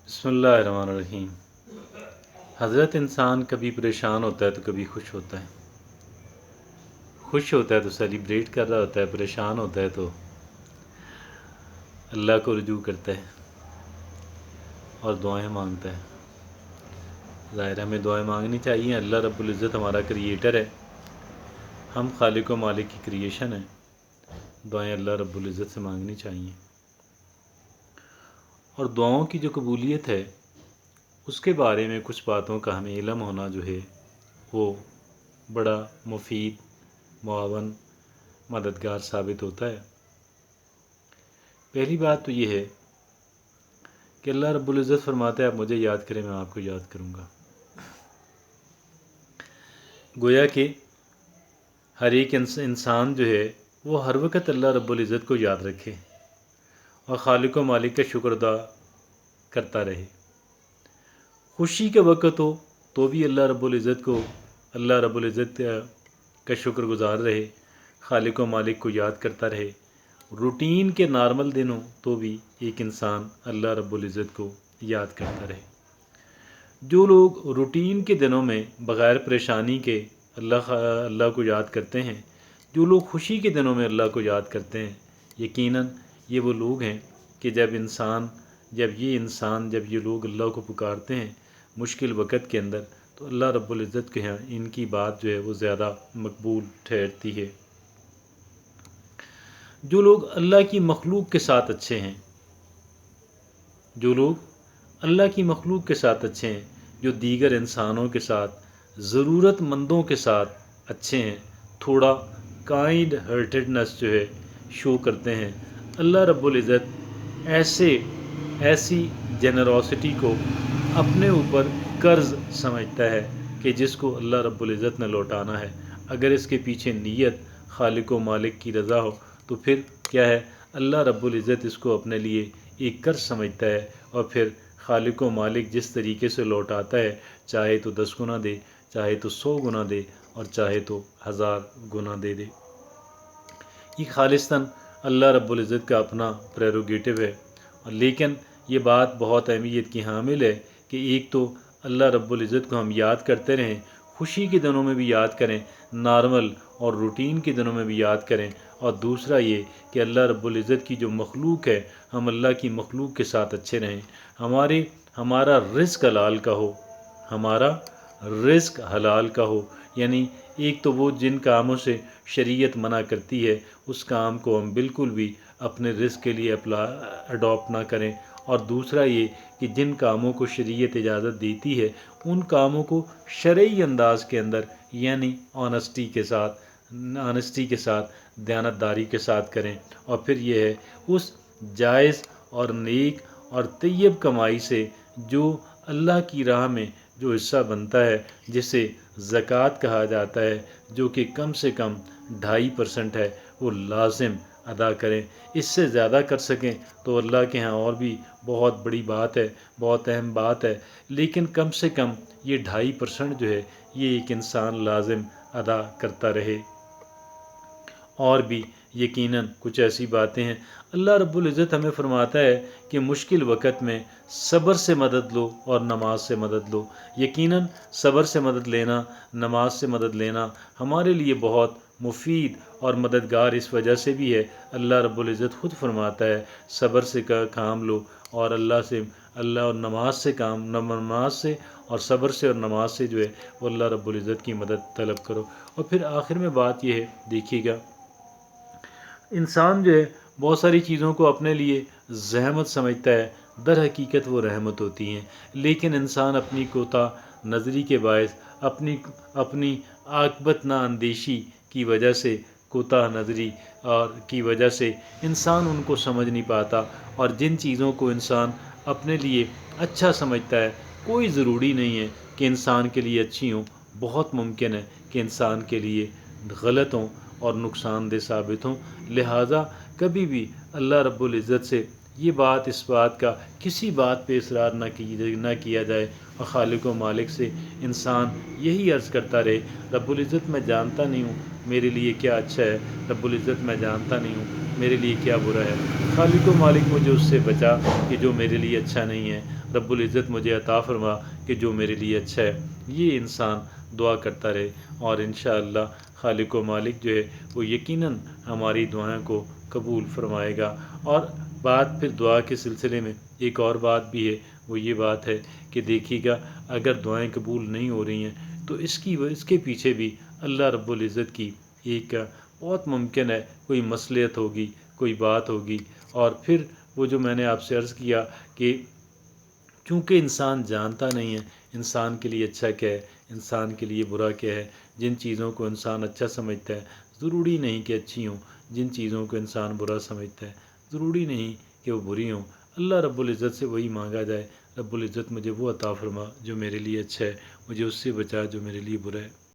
بسم اللہ الرحمن الرحیم۔ حضرت انسان کبھی پریشان ہوتا ہے تو کبھی خوش ہوتا ہے، خوش ہوتا ہے تو سیلیبریٹ کر رہا ہوتا ہے، پریشان ہوتا ہے تو اللہ کو رجوع کرتا ہے اور دعائیں مانگتا ہے۔ ظاہر ہمیں دعائیں مانگنی چاہیے، اللہ رب العزت ہمارا کریٹر ہے، ہم خالق و مالک کی کریشن ہیں، دعائیں اللہ رب العزت سے مانگنی چاہیے۔ اور دعاؤں کی جو قبولیت ہے اس کے بارے میں کچھ باتوں کا ہمیں علم ہونا جو ہے وہ بڑا مفید، معاون، مددگار ثابت ہوتا ہے۔ پہلی بات تو یہ ہے کہ اللہ رب العزت فرماتا ہے آپ مجھے یاد کریں میں آپ کو یاد کروں گا۔ گویا کہ ہر ایک انسان جو ہے وہ ہر وقت اللہ رب العزت کو یاد رکھے اور خالق و مالک کا شکر ادا کرتا رہے۔ خوشی کا وقت ہو تو بھی اللہ رب العزت کا شکر گزار رہے، خالق و مالک کو یاد کرتا رہے۔ روٹین کے نارمل دن ہوں تو بھی ایک انسان اللہ رب العزت کو یاد کرتا رہے۔ جو لوگ روٹین کے دنوں میں بغیر پریشانی کے اللہ کو یاد کرتے ہیں، جو لوگ خوشی کے دنوں میں اللہ کو یاد کرتے ہیں، یقیناً یہ وہ لوگ ہیں کہ جب یہ لوگ اللہ کو پکارتے ہیں مشکل وقت کے اندر تو اللہ رب العزت کے ہاں ان کی بات جو ہے وہ زیادہ مقبول ٹھہرتی ہے۔ جو لوگ اللہ کی مخلوق کے ساتھ اچھے ہیں، جو لوگ اللہ کی مخلوق کے ساتھ اچھے ہیں، جو دیگر انسانوں کے ساتھ، ضرورت مندوں کے ساتھ اچھے ہیں، تھوڑا کائنڈ ہارٹیڈنس جو ہے شو کرتے ہیں، اللہ رب العزت ایسی جنروسٹی کو اپنے اوپر قرض سمجھتا ہے کہ جس کو اللہ رب العزت نے لوٹانا ہے۔ اگر اس کے پیچھے نیت خالق و مالک کی رضا ہو تو پھر کیا ہے، اللہ رب العزت اس کو اپنے لیے ایک قرض سمجھتا ہے اور پھر خالق و مالک جس طریقے سے لوٹاتا ہے، چاہے تو 10 گنا دے، چاہے تو 100 گنا دے اور چاہے تو 1000 گنا دے دے۔ یہ خالصتاً اللہ رب العزت کا اپنا پریروگیٹو ہے، لیکن یہ بات بہت اہمیت کی حامل ہے کہ ایک تو اللہ رب العزت کو ہم یاد کرتے رہیں، خوشی کے دنوں میں بھی یاد کریں، نارمل اور روٹین کے دنوں میں بھی یاد کریں، اور دوسرا یہ کہ اللہ رب العزت کی جو مخلوق ہے ہم اللہ کی مخلوق کے ساتھ اچھے رہیں، ہمارا رزق حلال کا ہو، ہمارا رزق حلال کا ہو، یعنی ایک تو وہ جن کاموں سے شریعت منع کرتی ہے اس کام کو ہم بالکل بھی اپنے رزق کے لیے اڈاپٹ نہ کریں، اور دوسرا یہ کہ جن کاموں کو شریعت اجازت دیتی ہے ان کاموں کو شرعی انداز کے اندر، یعنی آنیسٹی کے ساتھ دیانتداری کے ساتھ کریں، اور پھر یہ ہے اس جائز اور نیک اور طیب کمائی سے جو اللہ کی راہ میں جو حصہ بنتا ہے جسے زکوٰۃ کہا جاتا ہے، جو کہ کم سے کم 2.5% ہے، وہ لازم ادا کریں۔ اس سے زیادہ کر سکیں تو اللہ کے ہاں اور بھی بہت بڑی بات ہے، بہت اہم بات ہے، لیکن کم سے کم یہ 2.5% جو ہے یہ ایک انسان لازم ادا کرتا رہے۔ اور بھی یقیناً کچھ ایسی باتیں ہیں، اللہ رب العزت ہمیں فرماتا ہے کہ مشکل وقت میں صبر سے مدد لو اور نماز سے مدد لو۔ یقیناً صبر سے مدد لینا، نماز سے مدد لینا ہمارے لیے بہت مفید اور مددگار اس وجہ سے بھی ہے، اللہ رب العزت خود فرماتا ہے صبر سے کام لو اور اللہ اور نماز سے اور صبر سے اور نماز سے جو ہے وہ اللہ رب العزت کی مدد طلب کرو۔ اور پھر آخر میں بات یہ ہے، دیکھیے گا انسان جو ہے بہت ساری چیزوں کو اپنے لیے زحمت سمجھتا ہے، در حقیقت وہ رحمت ہوتی ہیں، لیکن انسان اپنی کوتاہ نظری کے باعث اپنی عاقبت نا اندیشی کی وجہ سے، کوتاہ نظری اور کی وجہ سے انسان ان کو سمجھ نہیں پاتا، اور جن چیزوں کو انسان اپنے لیے اچھا سمجھتا ہے کوئی ضروری نہیں ہے کہ انسان کے لیے اچھی ہوں، بہت ممکن ہے کہ انسان کے لیے غلط ہوں اور نقصان دہ ثابت ہوں۔ لہٰذا کبھی بھی اللہ رب العزت سے اس بات کا کسی بات پہ اصرار نہ کیا جائے، اور خالق و مالک سے انسان یہی عرض کرتا رہے رب العزت میں جانتا نہیں ہوں میرے لیے کیا اچھا ہے، رب العزت میں جانتا نہیں ہوں میرے لیے کیا برا ہے، خالق و مالک مجھے اس سے بچا کہ جو میرے لیے اچھا نہیں ہے، رب العزت مجھے عطا فرما کہ جو میرے لیے اچھا ہے۔ یہ انسان دعا کرتا رہے، اور انشاءاللہ خالق و مالک جو ہے وہ یقیناً ہماری دعائیں کو قبول فرمائے گا۔ اور بات پھر دعا کے سلسلے میں ایک اور بات بھی ہے، وہ یہ بات ہے کہ دیکھیے گا اگر دعائیں قبول نہیں ہو رہی ہیں تو اس کے پیچھے بھی اللہ رب العزت کی ایک بہت ممکن ہے کوئی مصلحت ہوگی، کوئی بات ہوگی۔ اور پھر وہ جو میں نے آپ سے عرض کیا کہ چونکہ انسان جانتا نہیں ہے انسان کے لیے اچھا کیا ہے، انسان کے لیے برا کیا ہے، جن چیزوں کو انسان اچھا سمجھتا ہے ضروری نہیں کہ اچھی ہوں، جن چیزوں کو انسان برا سمجھتا ہے ضروری نہیں کہ وہ بری ہوں۔ اللہ رب العزت سے وہی مانگا جائے، رب العزت مجھے وہ عطا فرما جو میرے لیے اچھا ہے، مجھے اس سے بچا جو میرے لیے برا ہے۔